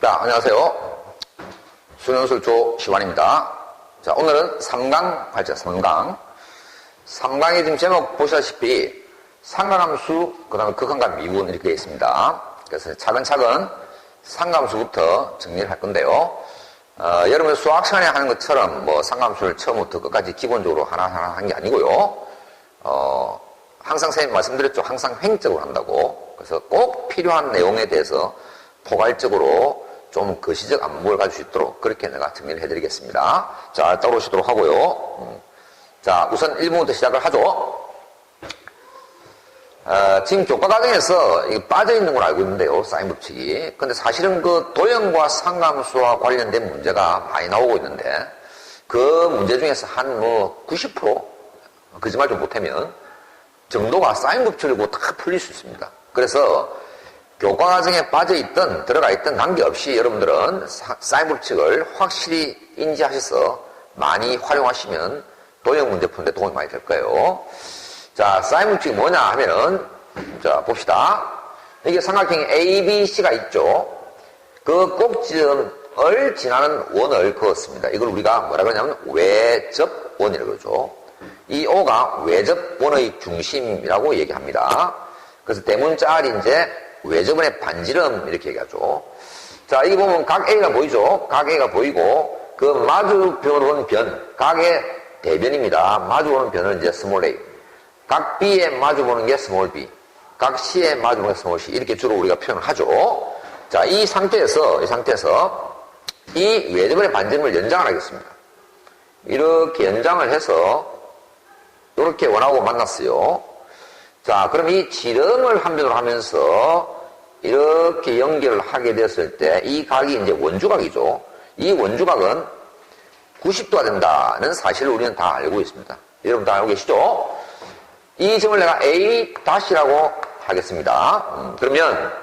자, 안녕하세요. 수능술 조시환입니다. 자, 오늘은 3강 발제, 3강. 3강의 지금 제목 보시다시피 상가함수, 그 다음에 극한과 미분 이렇게 되어 있습니다. 그래서 차근차근 상가함수부터 정리를 할 건데요. 여러분 수학 시간에 하는 것처럼 뭐 상가함수를 처음부터 끝까지 기본적으로 하나하나 한 게 아니고요. 항상 선생님 말씀드렸죠. 항상 횡적으로 한다고. 그래서 꼭 필요한 내용에 대해서 포괄적으로 좀 거시적 안목을 가질 수 있도록 그렇게 내가 정리를 해드리겠습니다. 자, 따라오시도록 하고요. 자, 우선 1번부터 시작을 하죠. 지금 교과 과정에서 빠져있는 걸 알고 있는데요. 사인 법칙이. 근데 사실은 그 도형과 상가함수와 관련된 문제가 많이 나오고 있는데 그 문제 중에서 한 90% 거짓말 좀 못하면 정도가 사인 법칙을 보고 다 풀릴 수 있습니다. 그래서 교과 과정에 빠져있든 들어가있든 관계없이 여러분들은 사인 법칙을 확실히 인지하셔서 많이 활용하시면 도형 문제 푸는데 도움이 많이 될 거예요. 자, 사인 법칙이 뭐냐 하면은, 자, 봅시다. 이게 삼각형이 A, B, C가 있죠. 그 꼭지점을 지나는 원을 그었습니다. 이걸 우리가 뭐라 그러냐면 외접원이라고 그러죠. 이 O가 외접원의 중심이라고 얘기합니다. 그래서 대문자 R이 이제 외접원의 반지름 이렇게 얘기하죠. 자, 여기 보면 각 A가 보이죠? 각 A가 보이고 그 마주 보는 변, 각의 대변입니다. 마주 보는 변은 이제 스몰 a. 각 B에 마주 보는 게 스몰 b. 각 C에 마주 보는 게 스몰 c. 이렇게 주로 우리가 표현을 하죠. 자, 이 상태에서 이 외접원의 반지름을 연장을 하겠습니다. 이렇게 연장을 해서 이렇게 원하고 만났어요. 자, 그럼 이 지름을 한변으로 하면서 이렇게 연결을 하게 됐을 때 이 각이 이제 원주각이죠. 이 원주각은 90도가 된다는 사실을 우리는 다 알고 있습니다. 여러분 다 알고 계시죠? 이 점을 내가 A-라고 하겠습니다. 그러면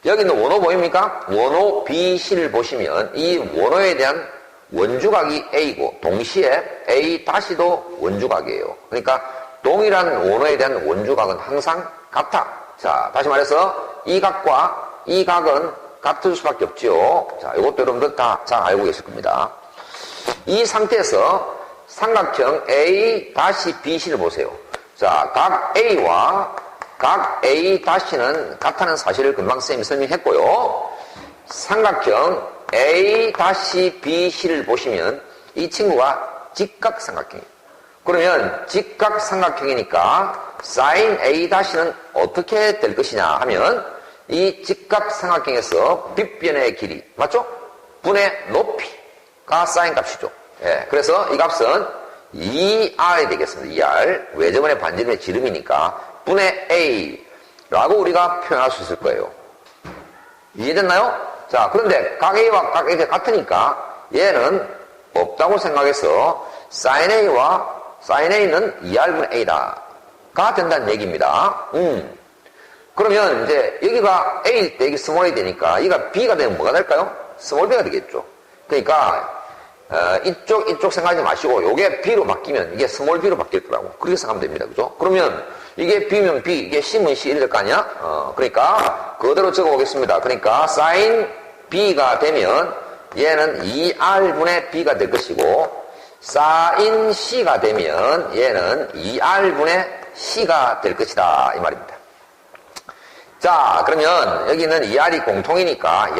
여기 있는 원호 보입니까? 원호 BC를 보시면 이 원호에 대한 원주각이 A고 동시에 A-도 원주각이에요. 그러니까 동일한 원호에 대한 원주각은 항상 같아. 자, 다시 말해서 이 각과 이 각은 같을 수밖에 없지요. 자, 이것도 여러분들 다 잘 알고 계실 겁니다. 이 상태에서 삼각형 A-BC를 보세요. 자, 각 A와 각 A-는 같다는 사실을 금방 쌤이 설명했고요. 삼각형 A-BC를 보시면 이 친구가 직각삼각형이에요. 그러면 직각삼각형이니까 sin A-는 어떻게 될 것이냐 하면 이 직각삼각형에서 빗변의 길이, 맞죠? 분의 높이가 sin 값이죠. 예, 그래서 이 값은 2R이 되겠습니다. 2R. 외접원의 반지름의 지름이니까 분의 A라고 우리가 표현할 수 있을 거예요. 이해됐나요? 자, 그런데 각 A와 각 A가 같으니까 얘는 없다고 생각해서 sin A는 2R분의 A다가 된다는 얘기입니다. 그러면 이제 여기가 A일 때 여기 스몰 A 되니까 여기가 B가 되면 뭐가 될까요? 스몰 B가 되겠죠. 그러니까 이쪽 생각하지 마시고 요게 B로 바뀌면 이게 스몰 B로 바뀔 거라고 그렇게 생각하면 됩니다. 그죠? 그러면 이게 B면 B, 이게 C면 C 이럴 거 아니야? 그러니까 그대로 적어 보겠습니다. 그러니까 sin B가 되면 얘는 2R분의 B가 될 것이고 sin C가 되면 얘는 2R분의 C가 될 것이다 이 말입니다. 자, 그러면 여기는 2R이 공통이니까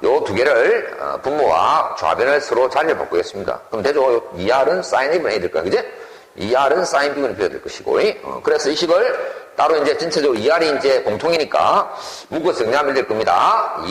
요 두 개를 분모와 좌변을 서로 자리를 바꾸겠습니다. 그럼 되죠? 2R은 sin A분의 A 될 거야, 그지? 2R은 sin B분의 B가 될 것이고, 그래서 이 식을 따로 이제 전체적으로 2R이 이제 공통이니까 묶어서 정리하면 될 겁니다.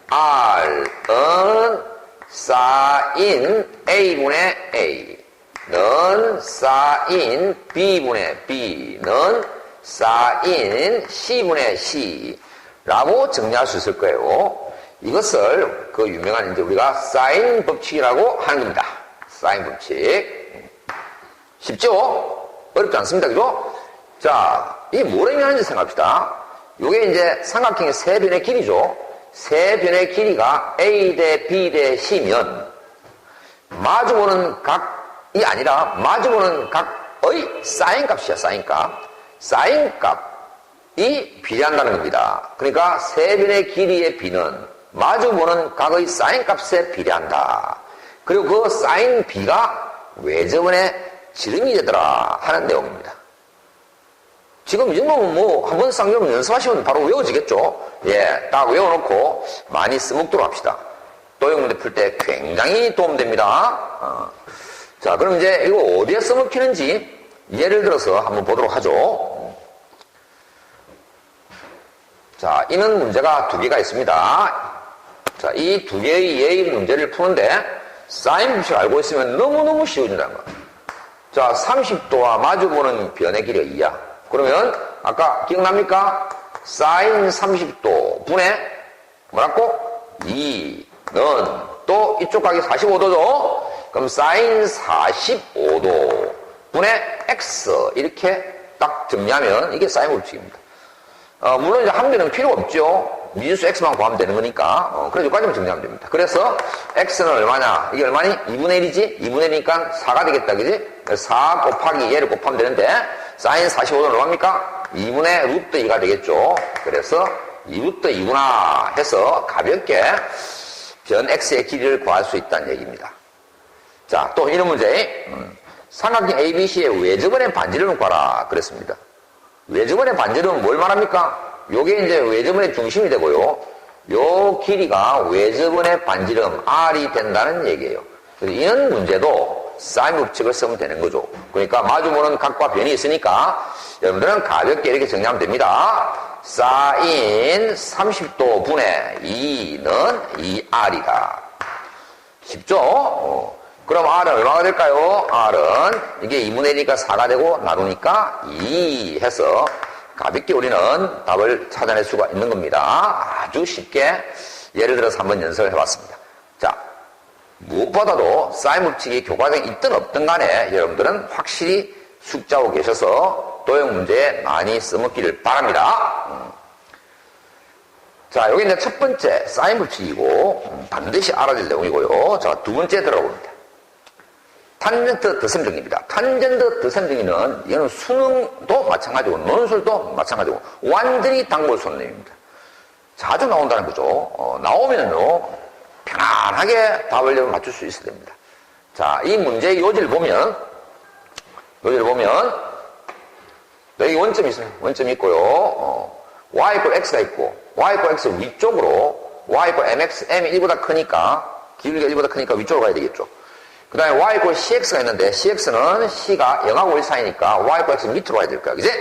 2R은 sin A분의 A는 sin B분의 B는 sin C분의 C라고 정리할 수 있을 거예요. 이것을 그 유명한 이제 우리가 사인 법칙이라고 하는 겁니다. 사인 법칙. 쉽죠? 어렵지 않습니다. 그죠? 자, 이게 뭘 의미하는지 생각합시다. 이게 이제 삼각형의 세 변의 길이죠. 세 변의 길이가 A 대 B 대 C면 마주보는 각이 아니라 마주보는 각의 사인 값이야. 사인 값. 사인 값 이 비례한다는 겁니다. 그러니까 세변의 길이의 비는 마주보는 각의 사인 값에 비례한다. 그리고 그 사인 b가 외접원의 지름이 되더라 하는 내용입니다. 지금 이 정도면 뭐 한번 쌍용 연습하시면 바로 외워지겠죠. 예, 딱 외워놓고 많이 써먹도록 합시다. 도형 문제 풀 때 굉장히 도움됩니다. 자, 그럼 이제 이거 어디에 써먹히는지 예를 들어서 한번 보도록 하죠. 자, 이는 문제가 두 개가 있습니다. 자, 이 두 개의 예의 문제를 푸는데 사인 법칙을 알고 있으면 너무너무 쉬워진다는 거예요. 자, 30도와 마주보는 변의 길이가 2야. 그러면 아까 기억납니까? 사인 30도 분의 뭐라고? 2는 또 이쪽 각이 45도죠? 그럼 사인 45도 분의 x 이렇게 딱 정리하면 이게 사인 법칙입니다. 물론 이제 합리는 필요 없죠. 미지수 x만 구하면 되는 거니까. 그래서 여기까지만 정리하면 됩니다. 그래서 x는 얼마냐? 이게 얼마니? 2분의 1이지? 2분의 1이니까 4가 되겠다, 그지? 4 곱하기 얘를 곱하면 되는데 사인 45도는 얼마입니까? 2분의 루트 2가 되겠죠. 그래서 2루트 2구나 해서 가볍게 변 x의 길이를 구할 수 있다는 얘기입니다. 자, 또 이런 문제. 삼각형 ABC의 외접원의 반지름을 구하라 그랬습니다. 외접원의 반지름은 뭘 말합니까? 요게 이제 외접원의 중심이 되고요. 요 길이가 외접원의 반지름 R이 된다는 얘기예요. 그래서 이런 문제도 사인 법칙을 쓰면 되는 거죠. 그러니까 마주보는 각과 변이 있으니까 여러분들은 가볍게 이렇게 정리하면 됩니다. 사인 30도 분의 2는 2R이다. 쉽죠? 그럼 R은 얼마가 될까요? R은 이게 2분의 1이니까 4가 되고 나누니까 2 해서 가볍게 우리는 답을 찾아낼 수가 있는 겁니다. 아주 쉽게 예를 들어서 한번 연습을 해봤습니다. 자, 무엇보다도 사인 법칙이 교과서에 있든 없든 간에 여러분들은 확실히 숙지하고 계셔서 도형 문제에 많이 써먹기를 바랍니다. 자, 여기 이제 첫 번째 사인 법칙이고 반드시 알아야 될 내용이고요. 자, 두 번째 들어봅니다. 탄젠트 덧셈정리입니다. 탄젠트 덧셈정리는 이거는 수능도 마찬가지고 논술도 마찬가지고 완전히 단골 손님입니다. 자주 나온다는 거죠. 나오면은요 편안하게 답을 맞출 수 있어야 됩니다. 자, 이 문제의 요지를 보면 여기 원점이 있어요. 원점이 있고요. y 이퀄 x가 있고 y 이퀄 x 위쪽으로 y 이퀄 mx m이 1보다 크니까 길이가 1보다 크니까 위쪽으로 가야 되겠죠. 그 다음에 y 이퀄 cx가 있는데 cx는 c가 0하고 1 사이니까 y 이퀄 x 밑으로 가야 될 거야. 그지?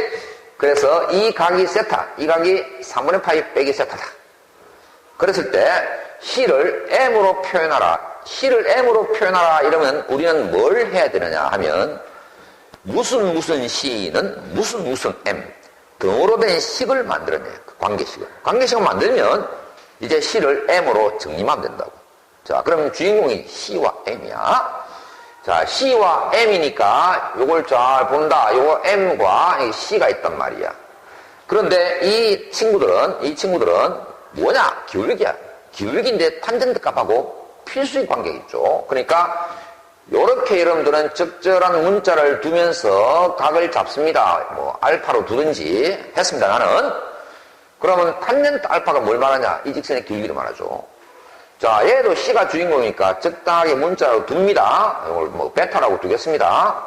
그래서 이 각이 세타, 이 각이 3분의 파이 빼기 세타다. 그랬을 때 c를 m으로 표현하라. c를 m으로 표현하라 이러면 우리는 뭘 해야 되느냐 하면 무슨 c는 무슨 m 등으로 된 식을 만들어내요. 관계식을. 관계식을 만들면 이제 c를 m으로 정리하면 된다고. 자, 그럼 주인공이 c와 m이야. 자, c와 m이니까 요걸 잘 본다. 요거 m과 c가 있단 말이야. 그런데 이 친구들은 뭐냐? 기울기야. 기울기인데 탄젠트 값하고 필수의 관계가 있죠. 그러니까 요렇게 여러분들은 적절한 문자를 두면서 각을 잡습니다. 뭐 알파로 두든지 했습니다. 나는. 그러면 탄젠트 알파가 뭘 말하냐? 이 직선의 기울기를 말하죠. 자, 얘도 C가 주인공이니까 적당하게 문자로 둡니다. 이걸 뭐 베타라고 두겠습니다.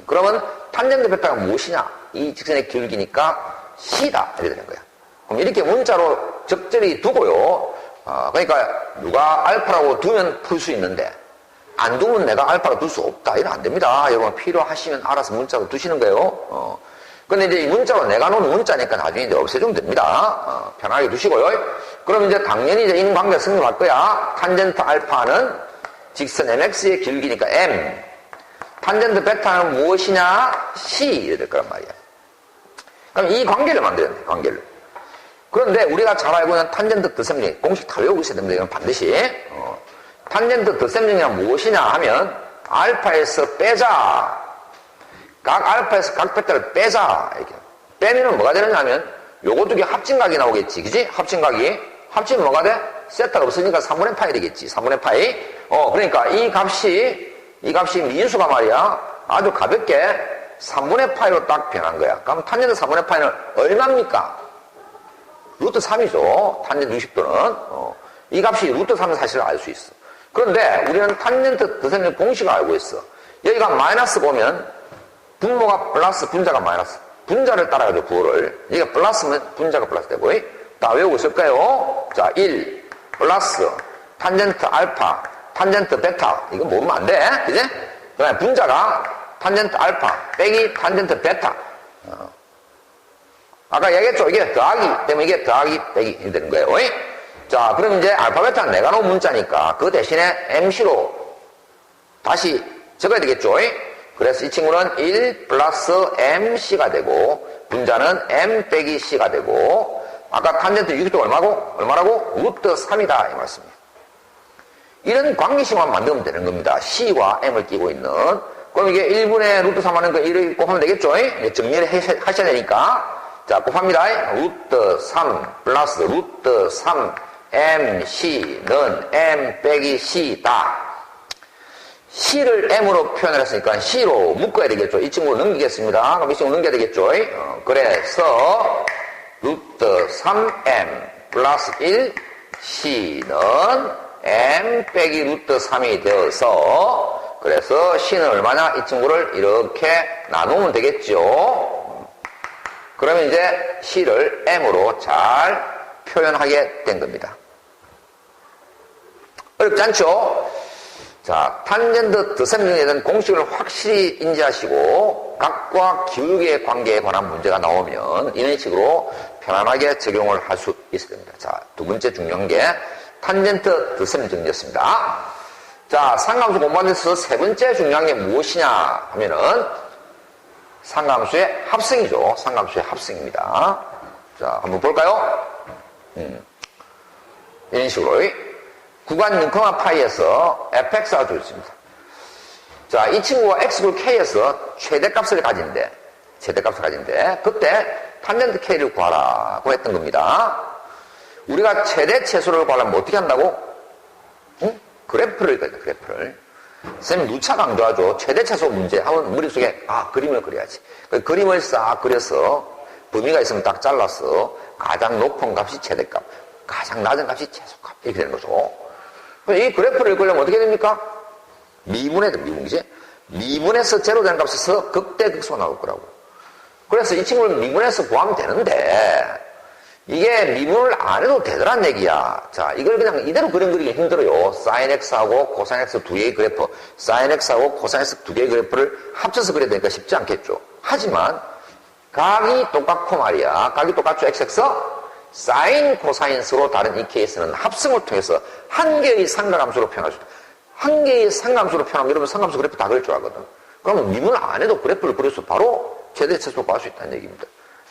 그러면 탄젠트 베타가 무엇이냐? 이 직선의 기울기니까 C다. 이렇게 되는 거야. 그럼 이렇게 문자로 적절히 두고요. 그러니까 누가 알파라고 두면 풀 수 있는데 안 두면 내가 알파로 둘 수 없다. 이러면 안 됩니다. 여러분 필요하시면 알아서 문자로 두시는 거예요. 근데 이제 이 문자로 내가 놓은 문자니까 나중에 이제 없애주면 됩니다. 편하게 두시고요. 그럼 이제 당연히 이제 인관계가 성립할 거야. 탄젠트 알파는 직선 mx의 기울기니까 m. 탄젠트 베타는 무엇이냐? c. 이래 될 거란 말이야. 그럼 이 관계를 만들어야 돼, 관계를. 그런데 우리가 잘 알고 있는 탄젠트 덧셈정리, 공식 다 외우고 있어야 됩니다. 이건 반드시. 탄젠트 덧셈정리가 무엇이냐 하면 알파에서 빼자. 각 알파에서 각 베타를 빼자. 이렇게. 빼면은 뭐가 되느냐 하면 요거 두 개 합진각이 나오겠지. 그지? 합진각이. 합치면 뭐가 돼? 세타가 없으니까 3분의 파이 되겠지. 3분의 파이. 그러니까 이 값이 미인수가 말이야. 아주 가볍게 3분의 파이로 딱 변한 거야. 그럼 탄젠트 3분의 파이는 얼마입니까? 루트 3이죠. 탄젠트 60도는. 이 값이 루트 3은 사실 알 수 있어. 그런데 우리는 탄젠트 드셈의 공식을 알고 있어. 여기가 마이너스 보면 분모가 플러스, 분자가 마이너스. 분자를 따라가죠, 부호를. 여기가 플러스면 분자가 플러스 되고. 다 외우고 있을까요? 자, 1 플러스 탄젠트 알파, 탄젠트 베타. 이거 모르면 안 돼. 그지? 그 다음에 분자가 탄젠트 알파 빼기 탄젠트 베타. 아까 얘기했죠? 이게 더하기 때문에 이게 더하기 빼기 되는 거예요. 자, 그럼 이제 알파 베타는 내가 놓은 문자니까 그 대신에 MC로 다시 적어야 되겠죠? 그래서 이 친구는 1 플러스 MC가 되고 분자는 M 빼기 C가 되고 아까 탄젠트 60도 얼마라고? 루트 3이다 이 말씀이에요. 이런 관계식만 만들면 되는 겁니다. C와 M을 끼고 있는. 그럼 이게 1분의 루트 3 하는 거 1을 곱하면 되겠죠? 정리를 하셔야 되니까. 자, 곱합니다. 루트 3 플러스 루트 3 MC는 M 빼기 C다. C를 M으로 표현을 했으니까 C로 묶어야 되겠죠. 이 친구를 넘기겠습니다. 그럼 이 친구 넘겨야 되겠죠. 그래서 루트 3M 플러스 1 C는 M 빼기 루트 3이 되어서 그래서 C는 얼마냐? 이 친구를 이렇게 나누면 되겠죠. 그러면 이제 C를 M으로 잘 표현하게 된 겁니다. 어렵지 않죠? 자, 탄젠트 드셈 중에 대한 공식을 확실히 인지하시고 각과 기울기의 관계에 관한 문제가 나오면 이런 식으로 편안하게 적용을 할 수 있어야 됩니다. 자, 두 번째 중요한 게 탄젠트 드셈 정리였습니다. 자, 상감수 공부하는 데서 세 번째 중요한 게 무엇이냐 하면은 상감수의 합성이죠. 상감수의 합성입니다. 자, 한번 볼까요? 이런 식으로 구간 0, 파이에서 fx가 주 있습니다. 자, 이 친구가 x고 k에서 최대값을 가진대. 그때 탄젠트 k를 구하라고 했던 겁니다. 우리가 최대 최소를 구하려면 어떻게 한다고? 그래프를 그려야 돼, 그래프를. 선생님 누차 강조하죠. 최대 최소 문제 하면 머릿속에 그림을 그려야지. 그 그림을 싹 그려서 범위가 있으면 딱 잘라서 가장 높은 값이 최대값, 가장 낮은 값이 최소값 이렇게 되는 거죠. 이 그래프를 그리려면 어떻게 됩니까? 미분해야 돼, 미분이지? 미분해서 제로 되는 값에서 극대극소가 나올 거라고. 그래서 이 친구를 미분해서 구하면 되는데 이게 미분을 안 해도 되더란 얘기야. 자, 이걸 그냥 이대로 그림 그리기 힘들어요. sin x하고 cos x 두 개의 그래프, sin x하고 cos x 두 개의 그래프를 합쳐서 그려야 되니까 쉽지 않겠죠. 하지만 각이 똑같고 말이야. 각이 똑같죠, xx? sin, cosin으로 다른 이 케이스는 합성을 통해서 한 개의 상가함수로 표현할 수 있다. 한 개의 상가함수로 표현하면 여러분 상가함수 그래프 다 그릴 줄 알거든. 그러면 미분 안 해도 그래프를 그려서 바로 최대 최소 구할 수 있다는 얘기입니다.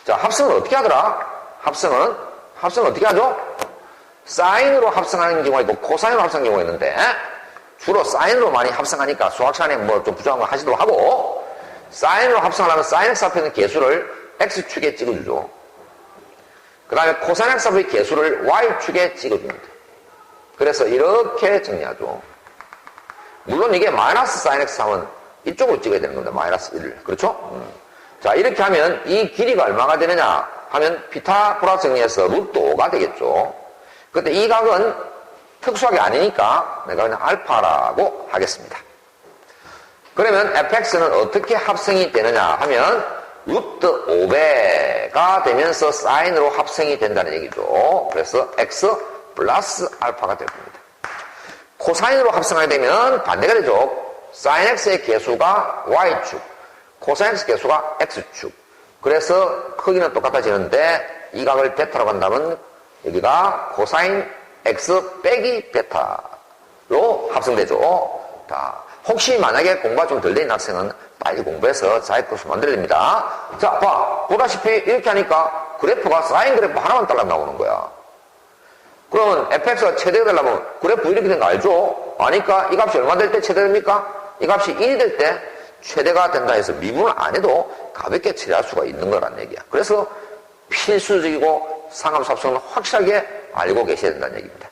자, 합성은 어떻게 하더라? 합성은 어떻게 하죠? 사인으로 합성하는 경우가 있고 코사인으로 합성하는 경우가 있는데 주로 사인으로 많이 합성하니까 수학 시간에 뭐 좀 부족한 거 하시도록 하고 사인으로 합성을 하면 사인 x 앞에 있는 개수를 x축에 찍어주죠. 그 다음에 코사인 x 앞의 개수를 y축에 찍어줍니다. 그래서 이렇게 정리하죠. 물론 이게 마이너스 사인 x 하면 이쪽으로 찍어야 되는 겁니다. 마이너스 1을. 그렇죠? 자, 이렇게 하면 이 길이가 얼마가 되느냐 하면 피타고라스 정리해서 루트 5가 되겠죠. 근데 이 각은 특수하게 아니니까 내가 그냥 알파라고 하겠습니다. 그러면 fx는 어떻게 합성이 되느냐 하면 루트 5배가 되면서 사인으로 합성이 된다는 얘기죠. 그래서 x 플러스 알파가 될 겁니다. 코사인으로 합성하게 되면 반대가 되죠. 사인 x의 개수가 y축, 코사인 x 개수가 x축. 그래서 크기는 똑같아지는데 이 각을 베타라고 한다면 여기가 코사인 x 빼기 베타로 합성되죠. 자, 혹시 만약에 공부가 좀 덜 된 학생은 빨리 공부해서 자기 것을 만들어야 됩니다. 자, 보다시피 이렇게 하니까 그래프가 사인 그래프 하나만 달라 나오는 거야. 그러면 fx가 최대가 되려면 그래프 이렇게 된 거 알죠? 아니까 이 값이 얼마 될 때 최대됩니까? 이 값이 1이 될 때 최대가 된다 해서 미분을 안 해도 가볍게 처리할 수가 있는 거란 얘기야. 그래서 필수적이고 상함수 합성을 확실하게 알고 계셔야 된다는 얘기입니다.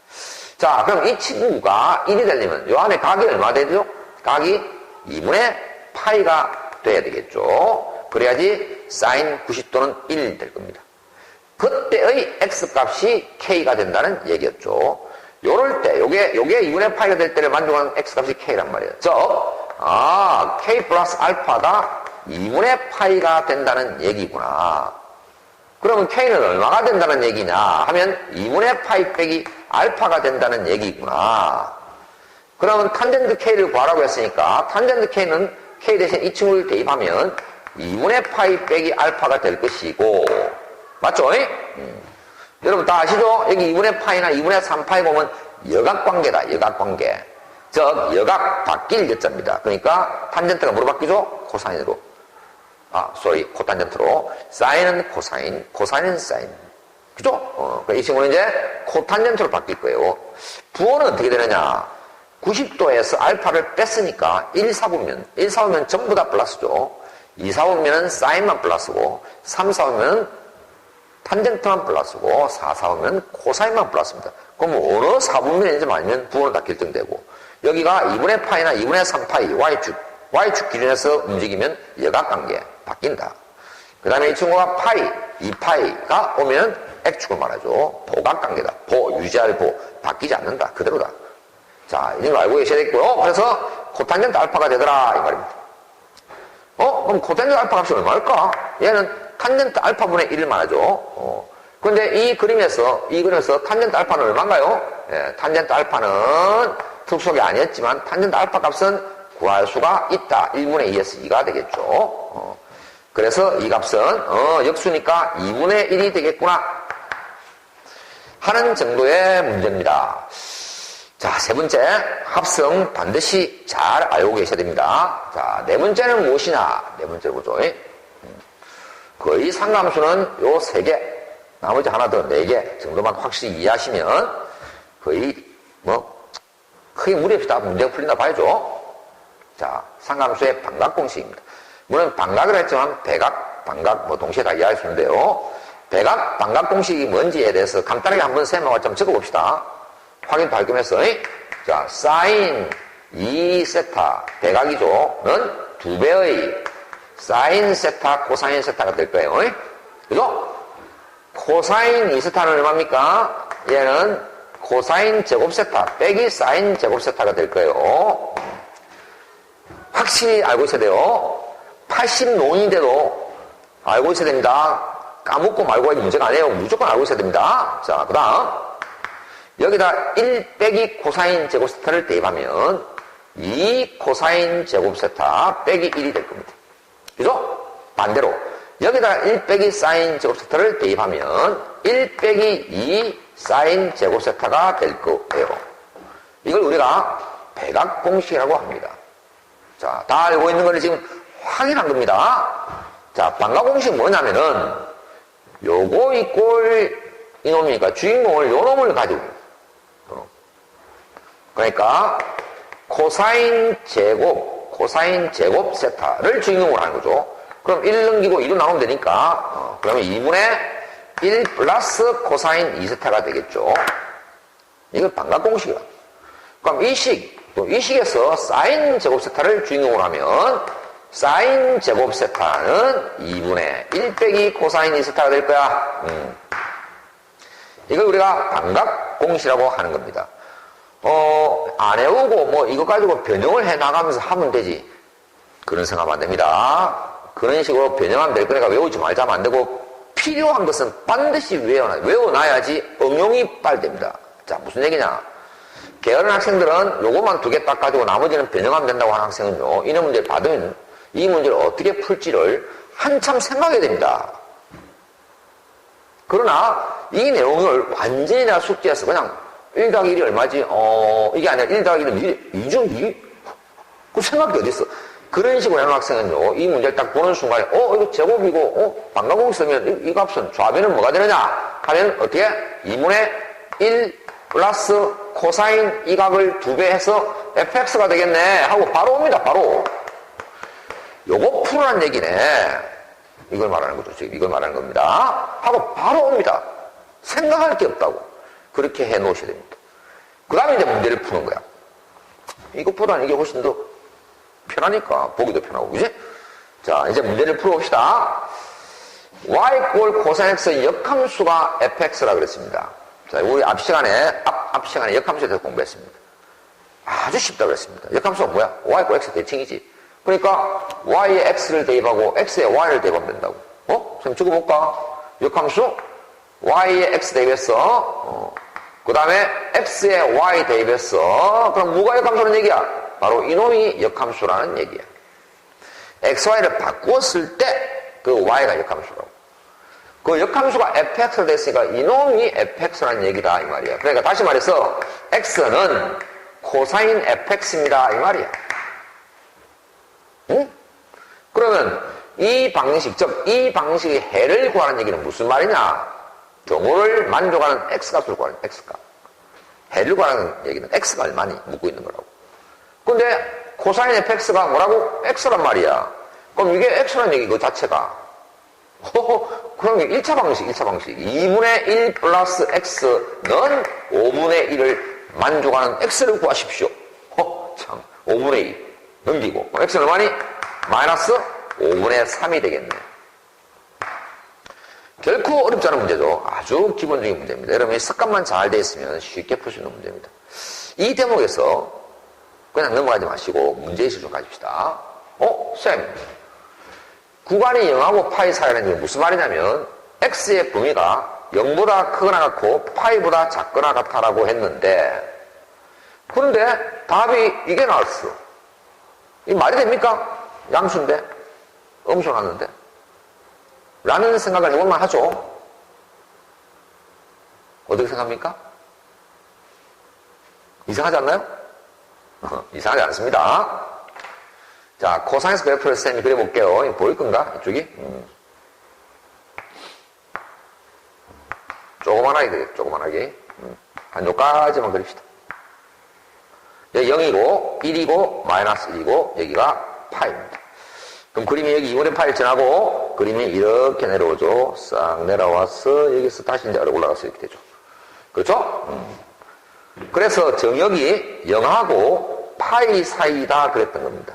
자, 그럼 이 친구가 1이 되려면 이 안에 각이 얼마 되죠? 각이 2분의 파이가 돼야 되겠죠. 그래야지 사인 90도는 1이 될 겁니다. 그때의 x값이 k가 된다는 얘기였죠. 요럴 때, 요게 2분의 파이가 될 때를 만족하는 x값이 k란 말이에요. 즉, k 플러스 알파가 2분의 파이가 된다는 얘기구나. 그러면 k는 얼마가 된다는 얘기냐 하면 2분의 파이 빼기 알파가 된다는 얘기구나. 그러면 탄젠트 k를 구하라고 했으니까 탄젠트 k는 k 대신 이 친구를 대입하면 2분의 파이 빼기 알파가 될 것이고, 맞죠? 여러분 다 아시죠? 여기 2분의 파이나 2분의 3파이 보면 여각관계다. 여각관계. 즉 여각 바뀔 여자입니다. 그러니까 탄젠트가 뭐로 바뀌죠? 코사인으로. 코탄젠트로. 사인은 코사인, 코사인은 사인. 그죠? 이 친구는 이제 코탄젠트로 바뀔 거예요. 부호는 어떻게 되느냐? 90도에서 알파를 뺐으니까 1 4보면 전부 다 플러스죠. 2 4보면 사인만 플러스고, 3 4보면 탄젠트만 플러스고, 4 4보면 코사인만 플러스입니다. 그럼 어느 4분면인지 말면 부호는 다 결정되고, 여기가 2분의 파이나 2분의 3파이, y축 기준에서 움직이면 여각관계 바뀐다. 그 다음에 이 친구가 파이, 2파이가 오면 x축을 말하죠. 보각관계다. 유지할 보, 바뀌지 않는다. 그대로다. 자, 이런 거 알고 계셔야 되겠고요. 그래서 코탄젠트 알파가 되더라 이 말입니다. 그럼 코탄젠트 알파 값이 얼마일까? 얘는 탄젠트 알파분의 1을 말하죠. 그런데 이 그림에서 탄젠트 알파는 얼마인가요? 예, 탄젠트 알파는 특수속이 아니었지만 탄젠트 알파 값은 구할 수가 있다. 1분의 2에서 2가 되겠죠. 그래서 이 값은 역수니까 2분의 1이 되겠구나 하는 정도의 문제입니다. 자, 세 번째, 합성 반드시 잘 알고 계셔야 됩니다. 자, 네 번째는 무엇이냐? 네 번째 보죠. 거의 상감수는 요 세 개, 나머지 하나 더 네 개 정도만 확실히 이해하시면 거의 크게 무리 없이 다 문제가 풀린다 봐야죠. 자, 상감수의 반각공식입니다. 물론 반각을 했지만 배각, 반각 동시에 다 이해할 수 있는데요. 배각, 반각공식이 뭔지에 대해서 간단하게 한번 셈하고 좀 적어봅시다. 확인도 할 겸해서. 자, 사인 2세타 배각이죠.는 2배의 사인 세타, 코사인 세타가 될 거예요. 그죠? 코사인 2세타는 얼마입니까? 얘는 코사인 제곱 세타 빼기 사인 제곱 세타가 될 거예요. 확실히 알고 있어야 돼요. 80논인데도 알고 있어야 됩니다. 까먹고 말고 하기 문제가 아니에요. 무조건 알고 있어야 됩니다. 자, 그 다음 여기다 1 빼기 코사인 제곱 세타를 대입하면 2 코사인 제곱 세타 빼기 1이 될 겁니다. 그죠? 반대로 여기다 1 빼기 사인 제곱 세타를 대입하면 1 빼기 2 사인 제곱 세타가 될 거예요. 이걸 우리가 배각공식이라고 합니다. 자, 다 알고 있는 걸 지금 확인한 겁니다. 자, 반각공식이 뭐냐면은 요거 이꼴 이놈이니까 주인공을 요 놈을 가지고 그러니까 코사인 제곱 세타를 주인공으로 하는 거죠. 그럼 1 넘기고 2로 나오면 되니까 그러면 2분의 1 플러스 코사인 2세타가 되겠죠. 이걸 반각공식이야. 그럼 이 식에서 사인 제곱 세타를 주인공으로 하면 사인 제곱 세타는 2분의 1 빼기 코사인 2세타가 될 거야. 이걸 우리가 반각공식이라고 하는 겁니다. 안 외우고 이거 가지고 변형을 해 나가면서 하면 되지. 그런 생각하면 안 됩니다. 그런 식으로 변형하면 될 거니까 외우지 말자면 안 되고, 필요한 것은 반드시 외워놔야지 응용이 빨리 됩니다. 자, 무슨 얘기냐? 게으른 학생들은 요것만 2개 딱 가지고 나머지는 변형하면 된다고 하는 학생은요, 이런 문제를 받으면 이 문제를 어떻게 풀지를 한참 생각해야 됩니다. 그러나 이 내용을 완전히 내가 숙지해서 그냥 1 더하기 1이 얼마지? 이게 아니라 1 더하기 1은 2죠? 2? 그 생각이 어딨어? 그런 식으로 하는 학생은요, 이 문제를 딱 보는 순간에, 이거 제곱이고, 반각공식 쓰면 이 값은 좌변은 뭐가 되느냐? 하면 어떻게? 2분의 1 플러스 코사인 이 값을 2배 해서 fx가 되겠네. 하고 바로 옵니다, 바로. 요거 풀으란 얘기네. 이걸 말하는 거죠. 지금 이걸 말하는 겁니다. 하고 바로 옵니다. 생각할 게 없다고. 그렇게 해 놓으셔야 됩니다. 그 다음에 이제 문제를 푸는 거야. 이것보다는 이게 훨씬 더 편하니까 보기도 편하고, 그지? 자, 이제 문제를 풀어봅시다. y 꼴 코사인 x 역함수가 fx라 그랬습니다. 자, 우리 앞 시간에 역함수에 대해서 공부했습니다. 아주 쉽다고 그랬습니다. 역함수가 뭐야? y 꼴 x 대칭이지. 그러니까 y에 x를 대입하고 x에 y를 대입하면 된다고. 선생님 적어볼까? 역함수 y에 x 대입했어. 그 다음에 x에 y 대입했어. 그럼 뭐가 역함수라는 얘기야? 바로 이놈이 역함수라는 얘기야. xy를 바꾸었을 때 그 y가 역함수라고. 그 역함수가 fx로 됐으니까 이놈이 fx라는 얘기다 이 말이야. 그러니까 다시 말해서 x는 코사인 fx입니다 이 말이야. 응? 그러면 이 방식, 즉 이 방식의 해를 구하는 얘기는 무슨 말이냐? 경우를 만족하는 x값을 구하는 x값. 해를 구하는 얘기는 x가 많이 묻고 있는 거라고. 근데 코사인 fx가 뭐라고? x란 말이야. 그럼 이게 x라는 얘기 그 자체가. 그럼 1차 방식. 2분의 1 플러스 x는 5분의 1을 만족하는 x를 구하십시오. 참. 5분의 2. 넘기고. x는 얼마니? 마이너스 5분의 3이 되겠네. 결코 어렵지 않은 문제죠. 아주 기본적인 문제입니다. 여러분이 습관만 잘 돼 있으면 쉽게 풀 수 있는 문제입니다. 이 대목에서 그냥 넘어가지 마시고 문제의식을 좀 가집시다. 쌤. 구간이 0하고 파이 사이라는 게 무슨 말이냐면 x의 범위가 0보다 크거나 같고 파이보다 작거나 같다라고 했는데 그런데 답이 이게 나왔어. 이 말이 됩니까? 양수인데 음수 나왔는데 라는 생각을 해볼만 하죠. 어떻게 생각합니까? 이상하지 않나요? 이상하지 않습니다. 자, 코사인스 그래프를 쌤이 그려볼게요. 이거 보일 건가? 이쪽이? 조그만하게 그려, 조그만하게. 한 요까지만 그립시다. 여기 0이고, 1이고, 마이너스 1이고, 여기가 파입니다. 그럼 그림이 여기 2분의 파일 지나고, 그림이 이렇게 내려오죠. 싹 내려와서, 여기서 다시 이제 올라가서 이렇게 되죠. 그렇죠? 그래서 정역이 0하고 파이 사이다 그랬던 겁니다.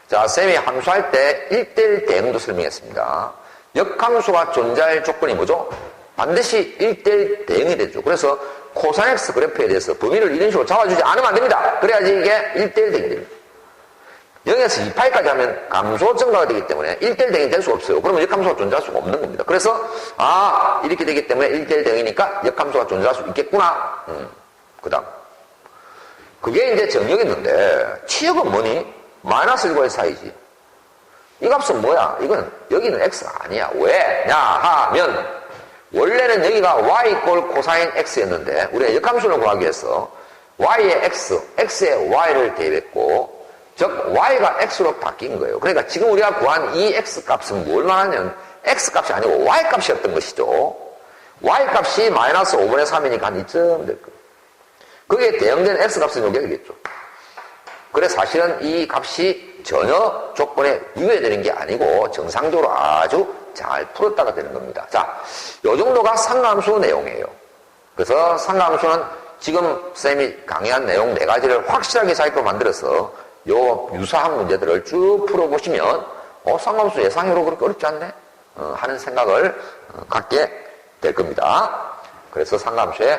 자, 쌤이 함수할 때 1대1 대응도 설명했습니다. 역함수가 존재할 조건이 뭐죠? 반드시 1대1 대응이 되죠. 그래서 코사인 x 그래프에 대해서 범위를 이런 식으로 잡아주지 않으면 안 됩니다. 그래야지 이게 1대1 대응이 됩니다. 0에서 2파이까지 하면 감소 증가가 되기 때문에 1대1 대응이 될 수 없어요. 그러면 역함수가 존재할 수가 없는 겁니다. 그래서 이렇게 되기 때문에 1대1 대응이니까 역함수가 존재할 수 있겠구나. 그 다음 그게 이제 정역이었는데 치역은 뭐니? 마이너스 1과의 사이지. 이 값은 뭐야? 이건 여기는 x가 아니야. 왜냐 하면 원래는 여기가 y 꼴 코사인 x였는데 우리가 역함수를 구하기 위해서 y에 x, x에 y를 대입했고 즉 y가 x로 바뀐 거예요. 그러니까 지금 우리가 구한 이 x 값은 뭘 말하냐면 x 값이 아니고 y 값이었던 것이죠. y 값이 마이너스 5분의 3이니까 한 이쯤 될 거예요. 거기에 대응된 x 값은 여기가 되겠죠. 그래 사실은 이 값이 전혀 조건에 유예되는 게 아니고 정상적으로 아주 잘 풀었다가 되는 겁니다. 자, 요 정도가 상가함수 내용이에요. 그래서 상가함수는 지금 쌤이 강의한 내용 4가지를 확실하게 자기로 만들어서 요 유사한 문제들을 쭉 풀어보시면 상가함수 예상으로 그렇게 어렵지 않네? 하는 생각을 갖게 될 겁니다. 그래서 상가함수의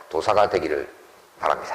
도사가 되기를 바랍니다.